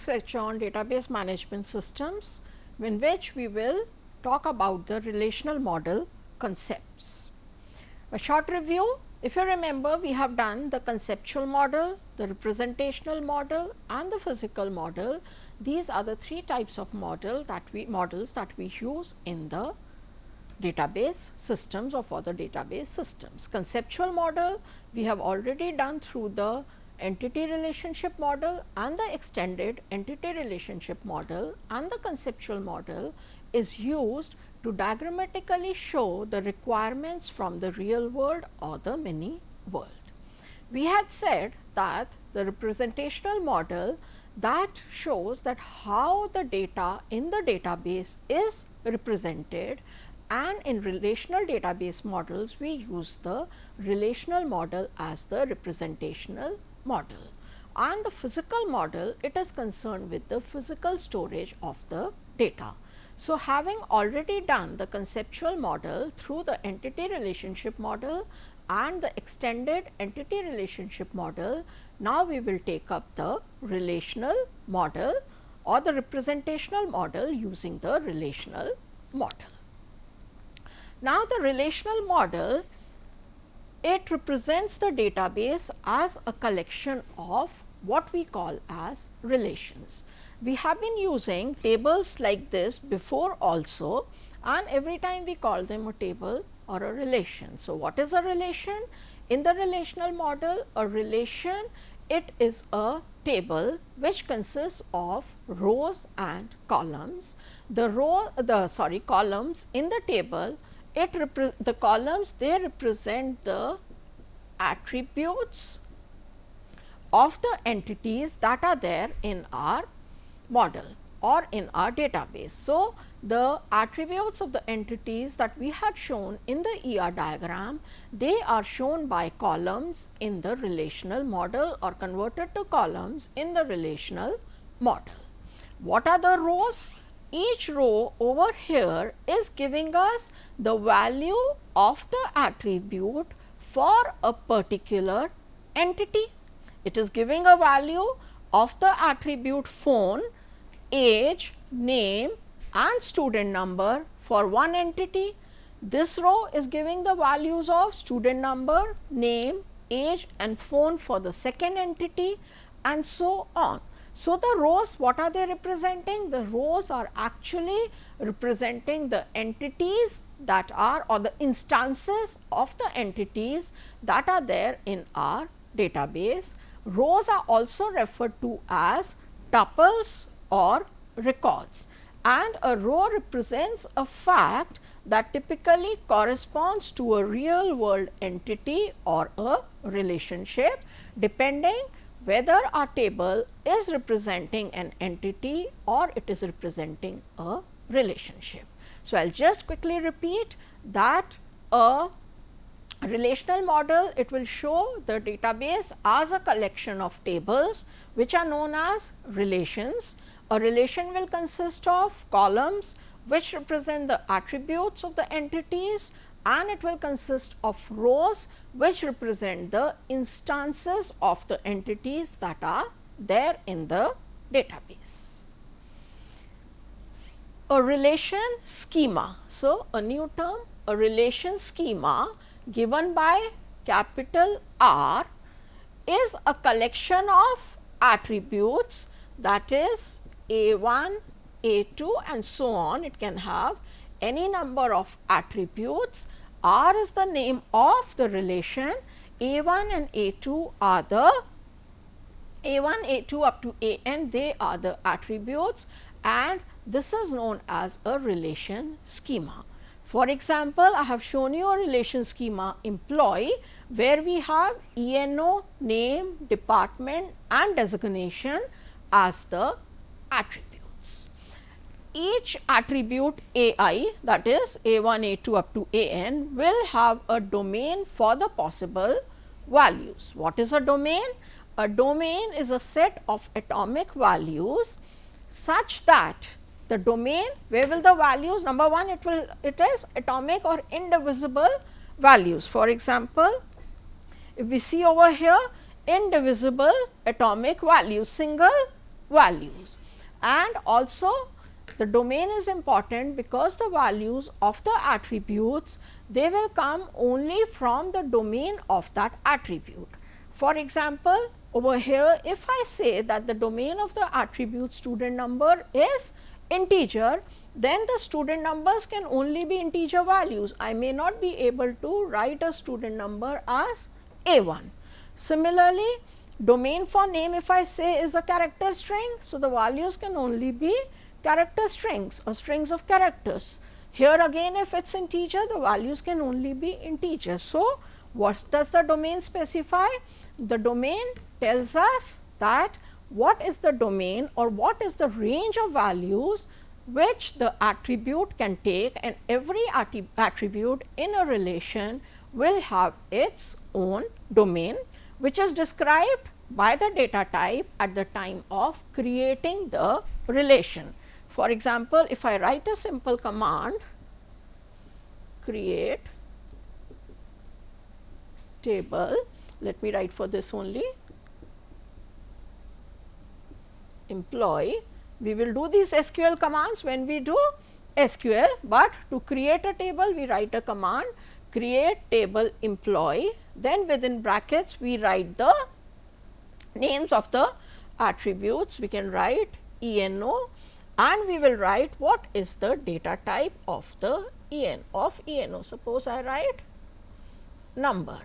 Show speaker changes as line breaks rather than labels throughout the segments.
next lecture on database management systems, in which we will talk about the relational model concepts. A short review: if you remember, we have done the conceptual model, the representational model and the physical model. These are the three types of models that we use in the database systems or for the database systems. Conceptual model we have already done through the entity relationship model and the extended entity relationship model, and the conceptual model is used to diagrammatically show the requirements from the real world or the mini world. We had said that the representational model that shows that how the data in the database is represented, and in relational database models we use the relational model as the representational model, and the physical model, it is concerned with the physical storage of the data. So, having already done the conceptual model through the entity relationship model and the extended entity relationship model, now we will take up the relational model or the representational model using the relational model. Now, the relational model, it represents the database as a collection of what we call as relations. We have been using tables like this before also, and every time we call them a table or a relation. So, what is a relation? In the relational model, a relation, it is a table which consists of rows and columns. The columns in the table, the columns, they represent the attributes of the entities that are there in our model or in our database. So, the attributes of the entities that we had shown in the ER diagram, they are shown by columns in the relational model or converted to columns in the relational model. What are the rows? Each row over here is giving us the value of the attribute for a particular entity. It is giving a value of the attribute phone, age, name and student number for one entity. This row is giving the values of student number, name, age and phone for the second entity, and so on. So, the rows, what are they representing? The rows are actually representing the entities that are, or the instances of the entities that are there in our database. Rows are also referred to as tuples or records, and a row represents a fact that typically corresponds to a real world entity or a relationship, depending whether our table is representing an entity or it is representing a relationship. So, I will just quickly repeat that a relational model, it will show the database as a collection of tables which are known as relations. A relation will consist of columns which represent the attributes of the entities, and it will consist of rows which represent the instances of the entities that are there in the database. A relation schema. So, a new term, a relation schema given by capital R is a collection of attributes, that is A1, A2 and so on. It can have any number of attributes. R is the name of the relation, A1 and A2 are the A1, A2 up to AN, they are the attributes, and this is known as a relation schema. For example, I have shown you a relation schema employee, where we have ENO, name, department and designation as the attributes. Each attribute AI, that is A1, A2 up to AN, will have a domain for the possible values. What is a domain? A domain is a set of atomic values such that the domain, where will the values, number one, it is atomic or indivisible values. For example, if we see over here, indivisible atomic value, single values. And also the domain is important because the values of the attributes, they will come only from the domain of that attribute. For example, over here if I say that the domain of the attribute student number is integer, then the student numbers can only be integer values. I may not be able to write a student number as A1. Similarly, domain for name if I say is a character string, so the values can only be character strings or strings of characters. Here again if it is integer, the values can only be integers. So, what does the domain specify? The domain tells us that what is the domain or what is the range of values which the attribute can take, and every attribute in a relation will have its own domain, which is described by the data type at the time of creating the relation. For example, if I write a simple command, create table, let me write for this only, employee. We will do these SQL commands when we do SQL, but to create a table we write a command create table employee, then within brackets we write the names of the attributes. We can write ENO and we will write what is the data type of the ENO. Suppose I write number,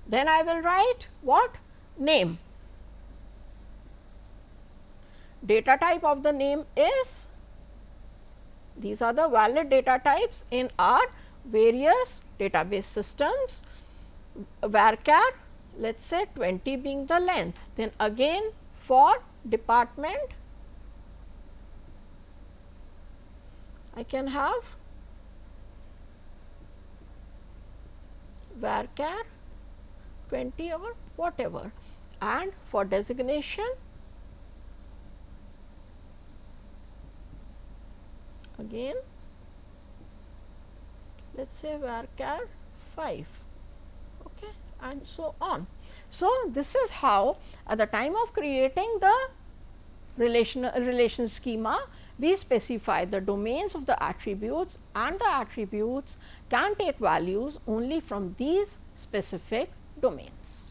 then I will write what? Name. Data type of the name is, these are the valid data types in our various database systems, varchar, let us say 20 being the length. Then again for department I can have varchar 20 or whatever, and for designation again let us say varchar 5, okay, and so on. So, this is how at the time of creating the relation schema we specify the domains of the attributes, and the attributes can take values only from these specific domains.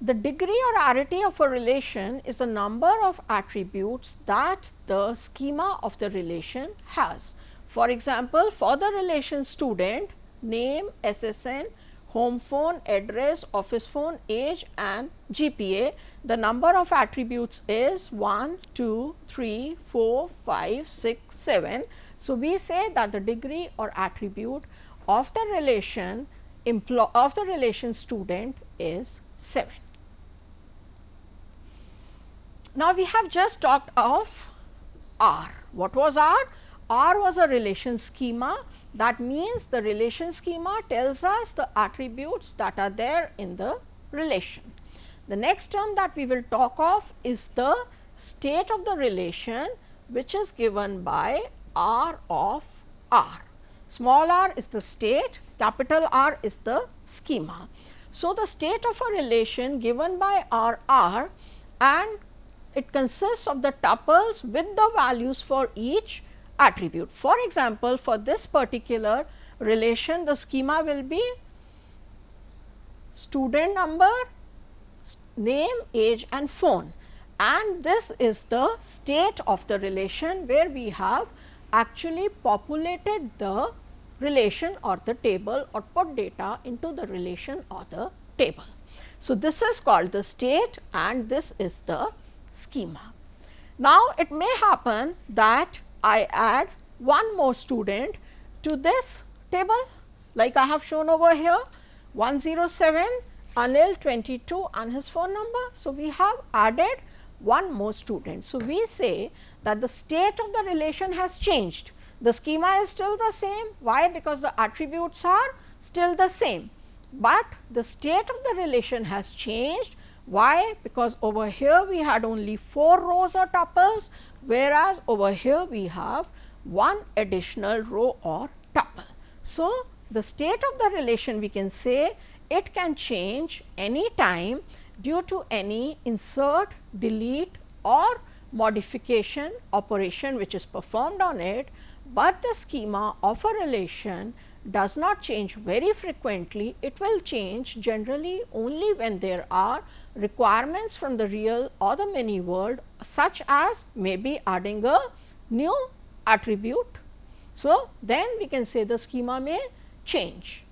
The degree or arity of a relation is the number of attributes that the schema of the relation has. For example, for the relation student, name, SSN, home phone, address, office phone, age and GPA, the number of attributes is 1, 2, 3, 4, 5, 6, 7. So, we say that the degree or attribute of the relation student is 7. Now, we have just talked of R. What was R? R was a relation schema. That means the relation schema tells us the attributes that are there in the relation. The next term that we will talk of is the state of the relation, which is given by R of R. Small r is the state, capital R is the schema. So, the state of a relation given by R, and it consists of the tuples with the values for each attribute. For example, for this particular relation, the schema will be student number, name, age and phone, and this is the state of the relation where we have actually populated the relation or the table or put data into the relation or the table. So, this is called the state and this is the schema. Now, it may happen that I add one more student to this table, like I have shown over here 107 Anil 22 and his phone number. So, we have added one more student. So, we say that the state of the relation has changed. The schema is still the same. Why? Because the attributes are still the same, but the state of the relation has changed. Why? Because over here we had only 4 rows or tuples, whereas over here we have one additional row or tuple. So, the state of the relation we can say it can change any time due to any insert, delete or modification operation which is performed on it, but the schema of a relation does not change very frequently. It will change generally only when there are requirements from the real or the many world, such as maybe adding a new attribute. So, then we can say the schema may change.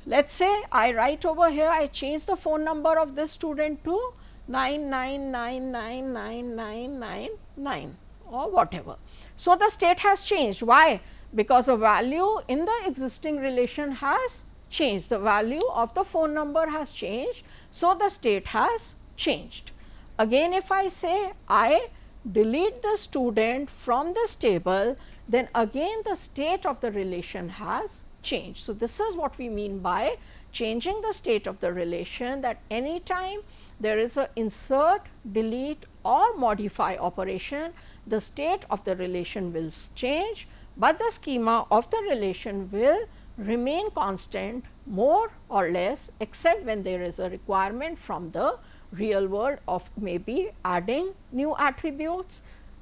Let us say I write over here, I change the phone number of this student to 99999999 or whatever. So, the state has changed. Why? Because a value in the existing relation has changed, the value of the phone number has changed. So, the state has changed. Again, if I say I delete the student from this table, then again the state of the relation has changed. So, this is what we mean by changing the state of the relation, that any time there is a insert, delete or modify operation, the state of the relation will change, but the schema of the relation will remain constant more or less, except when there is a requirement from the real world of maybe adding new attributes.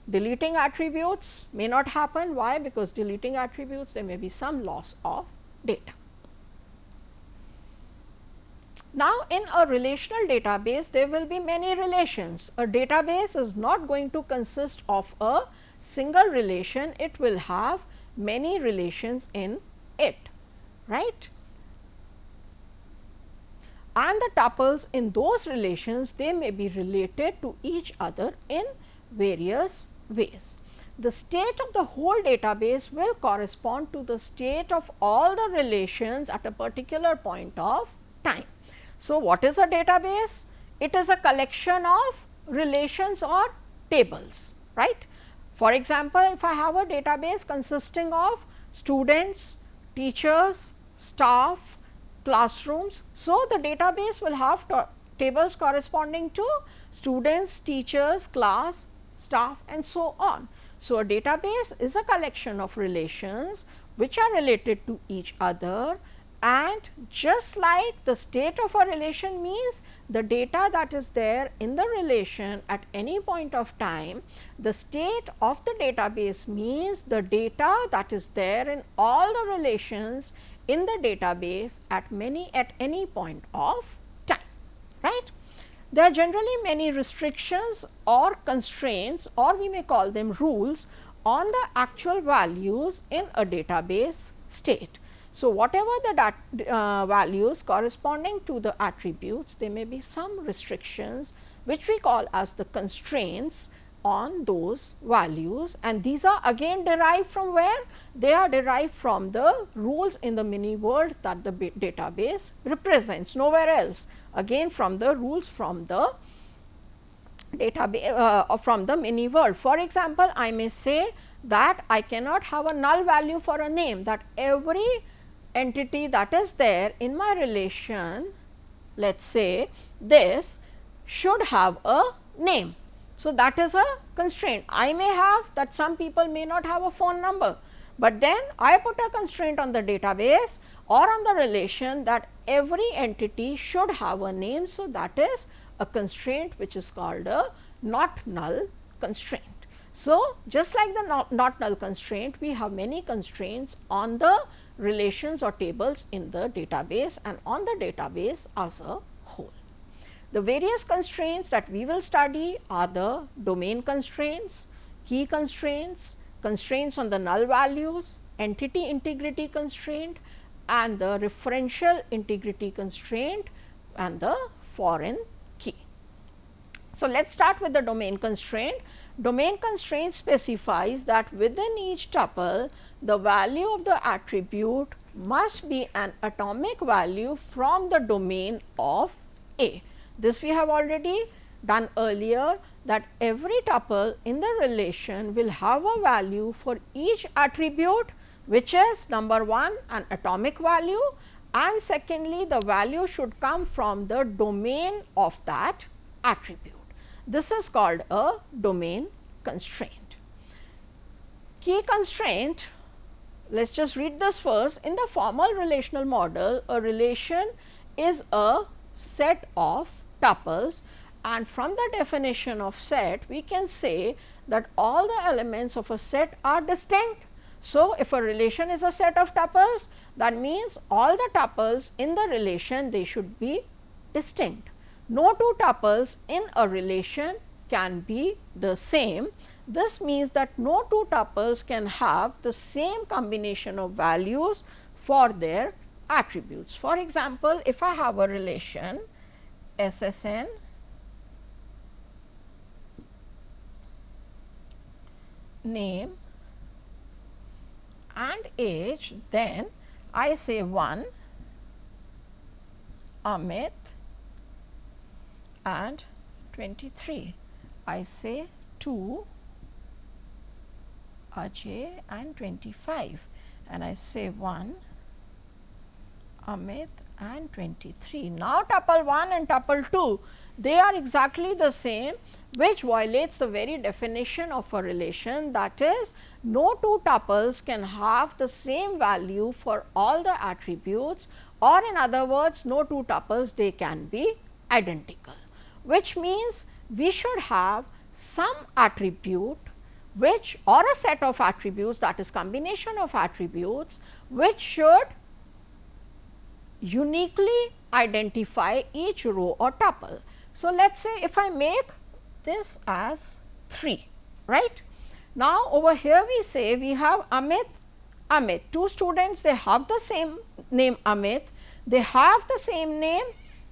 Deleting attributes may not happen. Why? Because deleting attributes, there may be some loss of data. Now, in a relational database, there will be many relations. A database is not going to consist of a single relation, it will have many relations in it, right? And the tuples in those relations, they may be related to each other in various ways. The state of the whole database will correspond to the state of all the relations at a particular point of time. So, what is a database? It is a collection of relations or tables, right. For example, if I have a database consisting of students, teachers, staff, classrooms. So, the database will have tables corresponding to students, teachers, class, staff and so on. So, a database is a collection of relations which are related to each other, and just like the state of a relation means the data that is there in the relation at any point of time, the state of the database means the data that is there in all the relations in the database at any point of time, right. There are generally many restrictions or constraints, or we may call them rules, on the actual values in a database state. So, whatever the values corresponding to the attributes, there may be some restrictions which we call as the constraints on those values, and these are again derived from where? They are derived from the rules in the mini world that the database represents, nowhere else, again from the rules from the database from the mini world. For example, I may say that I cannot have a null value for a name, that every entity that is there in my relation, let us say this, should have a name. So, that is a constraint. I may have that, some people may not have a phone number, but then I put a constraint on the database or on the relation that every entity should have a name. So, that is a constraint which is called a not null constraint. So, just like the not null constraint, we have many constraints on the relations or tables in the database and on the database as a whole. The various constraints that we will study are the domain constraints, key constraints, constraints on the null values, entity integrity constraint and the referential integrity constraint and the foreign key. So, let us start with the domain constraint. Domain constraint specifies that within each tuple, the value of the attribute must be an atomic value from the domain of A. This we have already done earlier, that every tuple in the relation will have a value for each attribute, which is number 1 an atomic value, and secondly the value should come from the domain of that attribute. This is called a domain constraint. Key constraint, let us just read this first. In the formal relational model, a relation is a set of tuples, and from the definition of set we can say that all the elements of a set are distinct. So, if a relation is a set of tuples, that means all the tuples in the relation they should be distinct. No two tuples in a relation can be the same. This means that no two tuples can have the same combination of values for their attributes. For example, if I have a relation SSN name and age, then I say 1 Amit and 23. I say 2 Ajay and 25, and I say 1 Amit and 23. Now, tuple 1 and tuple 2, they are exactly the same, which violates the very definition of a relation, that is, no two tuples can have the same value for all the attributes, or in other words, no two tuples they can be identical, which means we should have some attribute which, or a set of attributes, that is combination of attributes, which should uniquely identify each row or tuple. So, let us say if I make this as 3, right. Now, over here we say we have Amit, two students, they have the same name Amit, they have the same name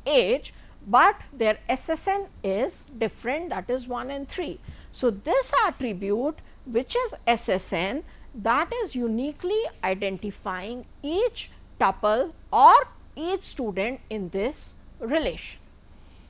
age, but their SSN is different, that is 1 and 3. So, this attribute which is SSN, that is uniquely identifying each tuple or each student in this relation,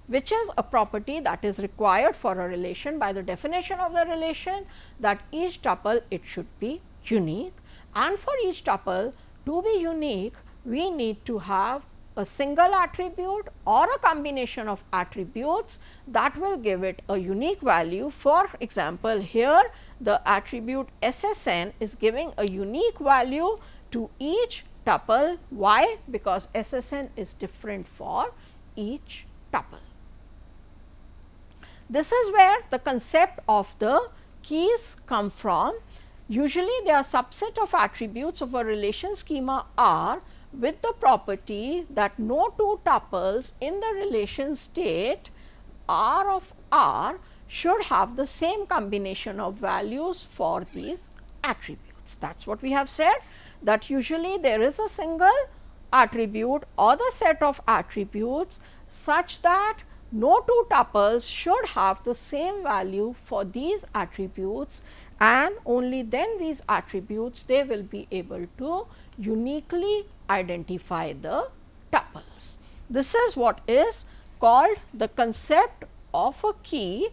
which is a property that is required for a relation by the definition of the relation, that each tuple it should be unique, and for each tuple to be unique we need to have a single attribute or a combination of attributes that will give it a unique value. For example, here the attribute SSN is giving a unique value to each tuple. Why? Because SSN is different for each tuple. This is where the concept of the keys come from. Usually they are subset of attributes of a relation schema R with the property that no two tuples in the relation state R of R should have the same combination of values for these attributes. That is what we have said, that usually there is a single attribute or the set of attributes such that no two tuples should have the same value for these attributes, and only then these attributes they will be able to uniquely identify the tuples. This is what is called the concept of a key,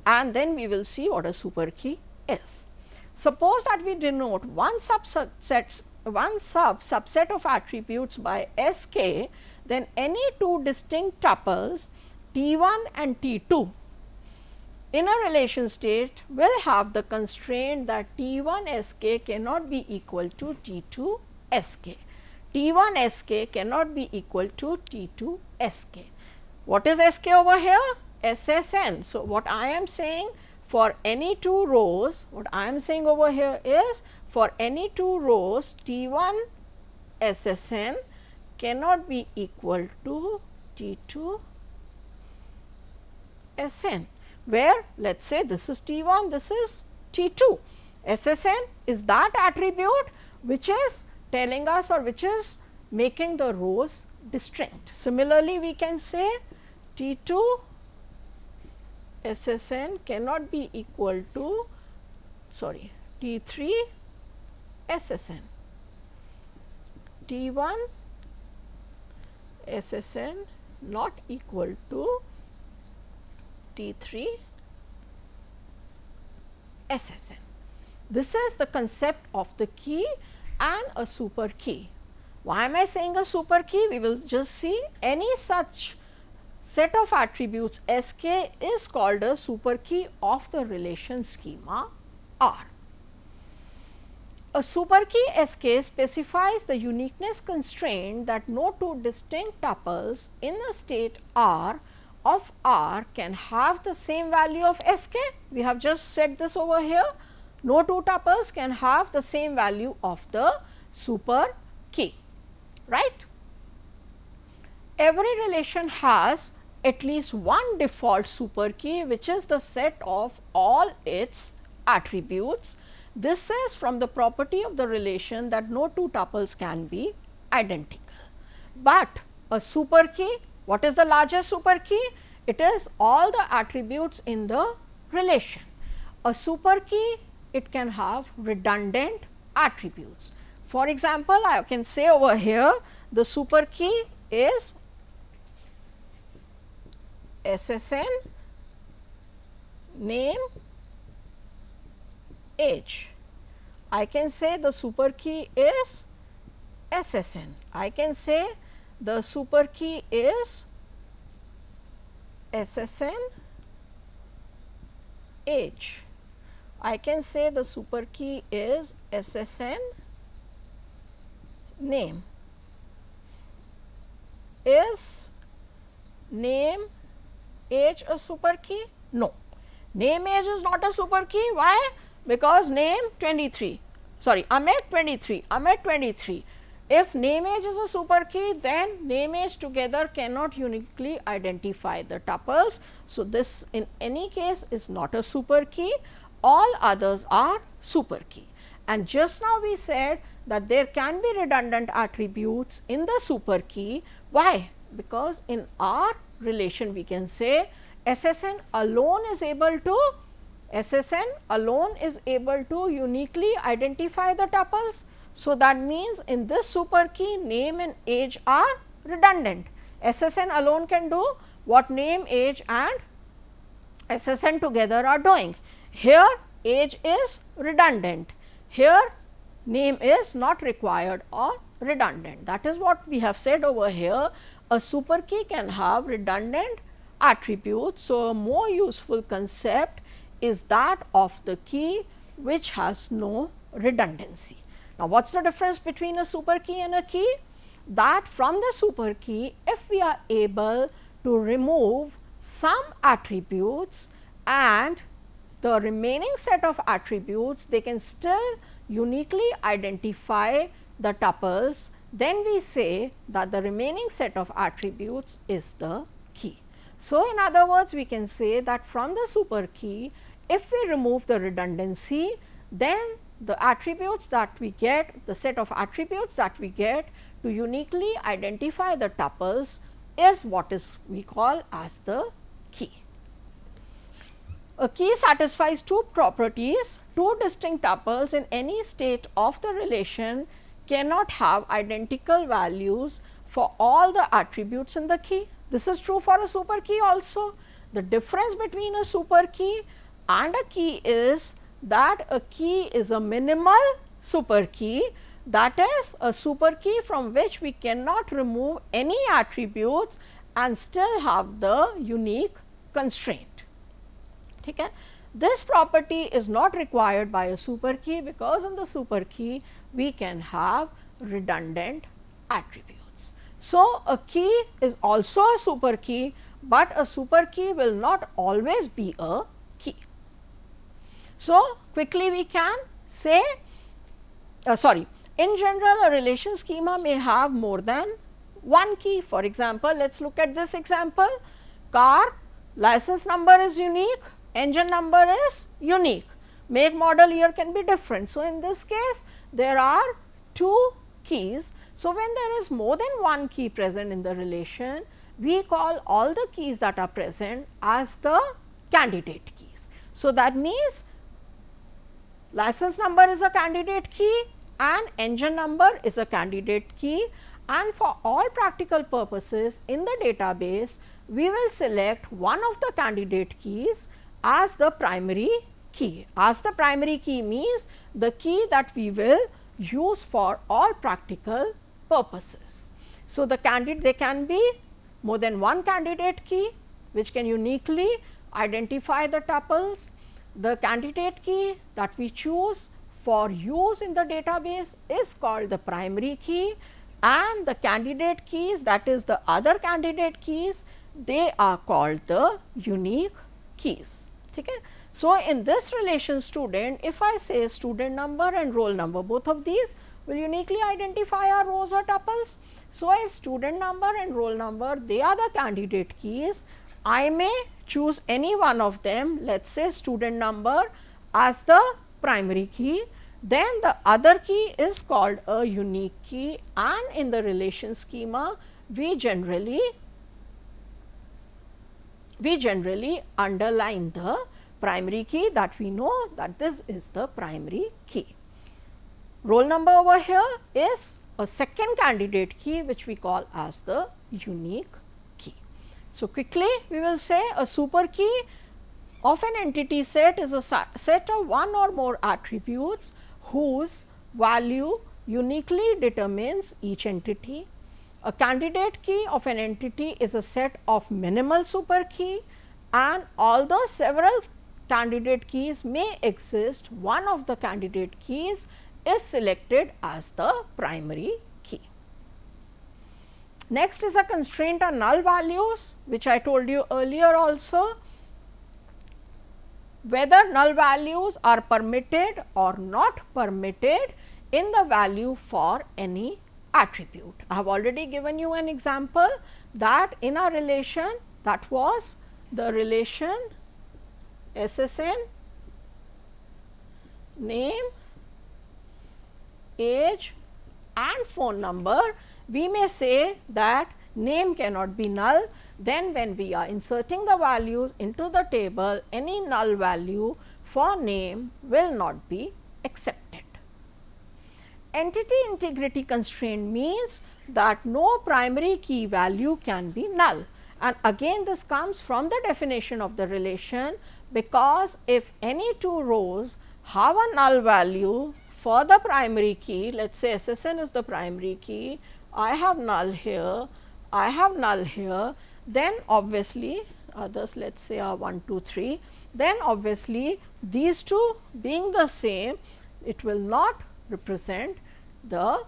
and then we will see what a super key is. Suppose that we denote one subset of attributes by Sk, then any two distinct tuples T1 and T2 in a relation state will have the constraint that T1 Sk cannot be equal to T2 Sk. T1 Sk cannot be equal to T2 Sk. What is Sk over here? SSN. So, what I am saying for any two rows, what I am saying over here is for any two rows T1 SSN cannot be equal to T2 SN, where let us say this is T1, this is T2. SSN is that attribute which is telling us or which is making the rows distinct. Similarly, we can say T2 SSN cannot be equal to T3 SSN. T1 SSN not equal to T3 SSN. This is the concept of the key and a super key. Why am I saying a super key? We will just see any such set of attributes Sk is called a super key of the relation schema R. A super key Sk specifies the uniqueness constraint that no two distinct tuples in a state R of R can have the same value of Sk. We have just said this over here. No two tuples can have the same value of the super key, right. Every relation has at least one default super key, which is the set of all its attributes. This is from the property of the relation that no two tuples can be identical. But a super key, what is the largest super key? It is all the attributes in the relation. A super key, it can have redundant attributes. For example, I can say over here the super key is SSN name age. I can say the super key is SSN. I can say the super key is SSN age. I can say the super key is SSN name. Is name age a super key? No. Name age is not a super key. Why? Because name 23, sorry, Amit 23, Amit 23. If name age is a super key, then name age together cannot uniquely identify the tuples. So, this in any case is not a super key, all others are super key. And just now we said that there can be redundant attributes in the super key. Why? Because in our relation we can say SSN alone is able to uniquely identify the tuples. So, that means in this super key name and age are redundant. SSN alone can do what name, age and SSN together are doing. Here age is redundant, here name is not required or redundant. That is what we have said over here. A super key can have redundant attributes. So, a more useful concept is that of the key which has no redundancy. Now, what is the difference between a super key and a key? That from the super key, if we are able to remove some attributes and the remaining set of attributes, they can still uniquely identify the tuples, then we say that the remaining set of attributes is the key. So, in other words, we can say that from the super key, if we remove the redundancy, then the attributes that we get, the set of attributes that we get to uniquely identify the tuples is what is we call as the key. A key satisfies two properties. Two distinct tuples in any state of the relation cannot have identical values for all the attributes in the key. This is true for a super key also. The difference between a super key and a key is that a key is a minimal super key, that is a super key from which we cannot remove any attributes and still have the unique constraint. Okay? This property is not required by a super key, because in the super key we can have redundant attributes. So, a key is also a super key, but a super key will not always be a key. So, quickly we can say in general a relation schema may have more than one key. For example, let us look at this example. Car license number is unique, engine number is unique, make, model, year can be different. So, in this case there are two keys. So, when there is more than one key present in the relation, we call all the keys that are present as the candidate keys. So, that means license number is a candidate key and engine number is a candidate key, and for all practical purposes in the database we will select one of the candidate keys as the primary key. As the primary key means the key that we will use for all practical purposes. So, there can be more than one candidate key which can uniquely identify the tuples. The candidate key that we choose for use in the database is called the primary key, and the candidate keys, that is the other candidate keys, they are called the unique keys. Okay? So, in this relation student, if I say student number and roll number, both of these will uniquely identify our rows or tuples. So, if student number and roll number, they are the candidate keys, I may choose any one of them, let us say student number as the primary key, then the other key is called a unique key, and in the relation schema we generally underline the primary key, that we know that this is the primary key. Roll number over here is a second candidate key which we call as the unique key. So, quickly we will say a super key of an entity set is a set of one or more attributes whose value uniquely determines each entity. A candidate key of an entity is a set of minimal super key, and although several candidate keys may exist, one of the candidate keys is selected as the primary key. Next is a constraint on null values, which I told you earlier also. Whether null values are permitted or not permitted in the value for any attribute. I have already given you an example that in a relation, that was the relation SSN, name, age and phone number, we may say that name cannot be null. Then when we are inserting the values into the table, any null value for name will not be accepted. Entity integrity constraint means that no primary key value can be null, and again this comes from the definition of the relation, because if any two rows have a null value for the primary key, let us say SSN is the primary key, I have null here, I have null here, then obviously others let us say are 1, 2, 3, then obviously these two being the same, it will not represent the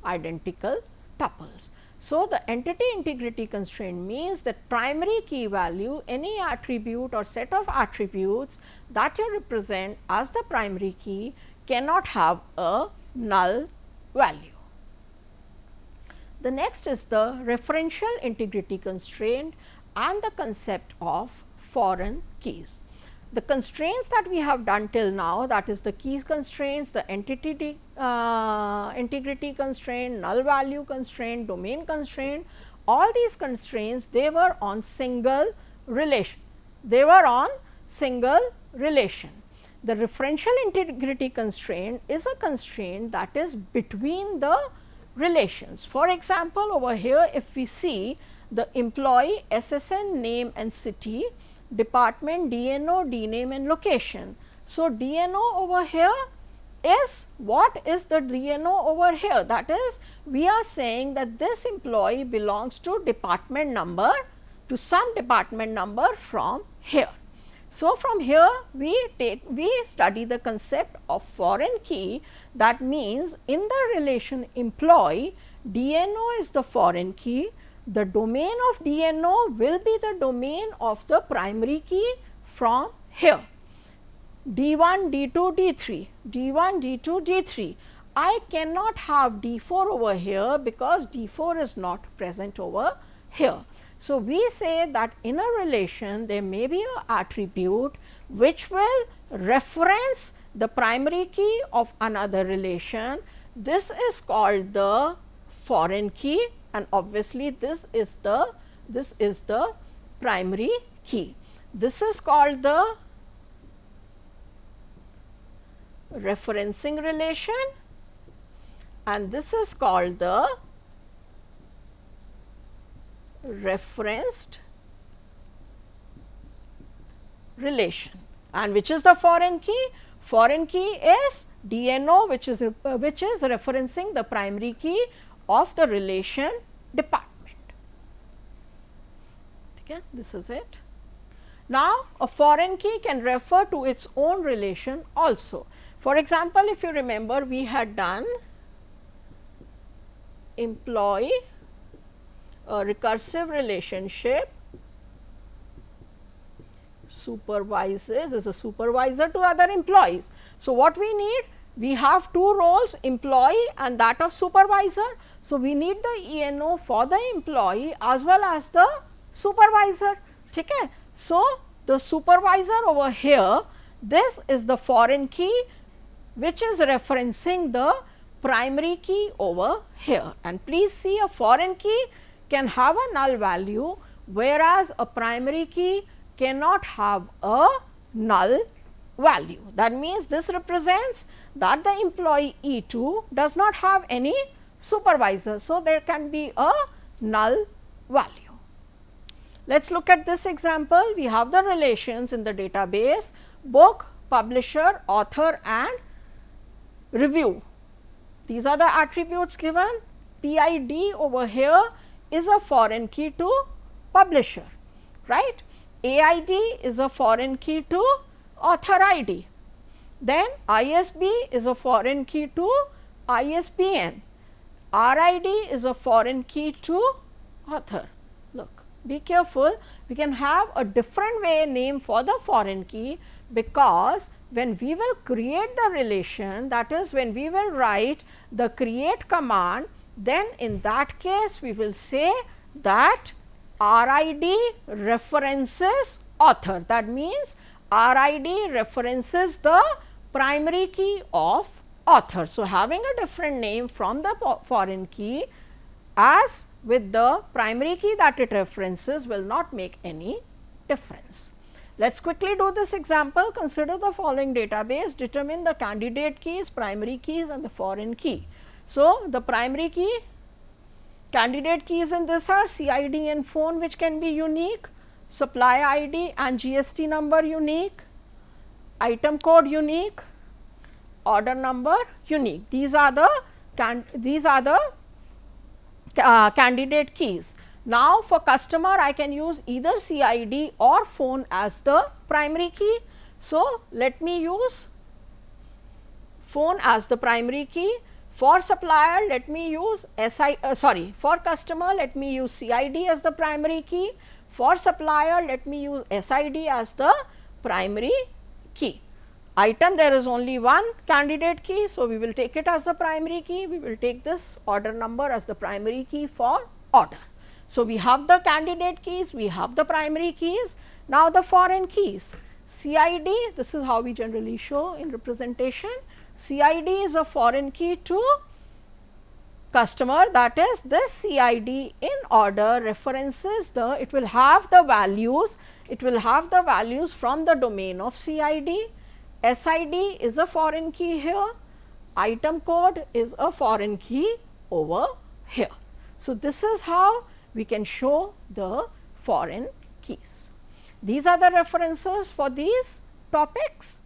identical tuples. So, the entity integrity constraint means that primary key value, any attribute or set of attributes that you represent as the primary key, cannot have a null value. The next is the referential integrity constraint and the concept of foreign keys. The constraints that we have done till now, that is the keys constraints, the entity integrity constraint, null value constraint, domain constraint, all these constraints, they were on single relation. They were on single relation. The referential integrity constraint is a constraint that is between the relations. For example, over here if we see the employee SSN, name and city, department DNO, DNAME and location. So, DNO over here is, what is the DNO over here? That is, we are saying that this employee belongs to department number, to some department number from here. So, from here we study the concept of foreign key, that means in the relation employee, DNO is the foreign key, the domain of DNO will be the domain of the primary key from here, D1, D2, D3, D1, D2, D3. I cannot have D4 over here because D4 is not present over here. So, we say that in a relation there may be an attribute which will reference the primary key of another relation. This is called the foreign key, and obviously this is the primary key. This is called the referencing relation, and this is called the referenced relation. And which is the foreign key? Foreign key is DNO, which is referencing the primary key of the relation department. Okay, this is it. Now, a foreign key can refer to its own relation also. For example, if you remember, we had done employee, a recursive relationship supervises is a supervisor to other employees. So, what we need? We have two roles, employee and that of supervisor. So, we need the ENO for the employee as well as the supervisor. Okay. So, the supervisor over here, this is the foreign key which is referencing the primary key over here, and please see, a foreign key can have a null value, whereas a primary key cannot have a null value. That means, this represents that the employee E2 does not have any supervisor. So, there can be a null value. Let us look at this example. We have the relations in the database: book, publisher, author and review. These are the attributes given. PID over here is a foreign key to publisher, right? AID is a foreign key to author ID. Then ISB is a foreign key to ISBN. RID is a foreign key to author. Look, be careful, we can have a different way name for the foreign key, because when we will create the relation, that is when we will write the create command, then in that case we will say that RID references author. That means, RID references the primary key of author. So, having a different name from the foreign key as with the primary key that it references will not make any difference. Let us quickly do this example. Consider the following database, determine the candidate keys, primary keys and the foreign key. So, the primary key, candidate keys in this are CID and phone, which can be unique, supply ID and GST number unique, item code unique, order number unique. These are the candidate keys. Now, for customer, I can use either CID or phone as the primary key. So, let me use phone as the primary key. For supplier, let me use for customer, let me use CID as the primary key. For supplier, let me use SID as the primary key. Item, there is only one candidate key. So, we will take it as the primary key. We will take this order number as the primary key for order. So, we have the candidate keys, we have the primary keys. Now, the foreign keys, CID, this is how we generally show in representation. CID is a foreign key to customer, that is this CID in order references it will have the values, from the domain of CID. SID is a foreign key here, item code is a foreign key over here. So, this is how we can show the foreign keys. These are the references for these topics.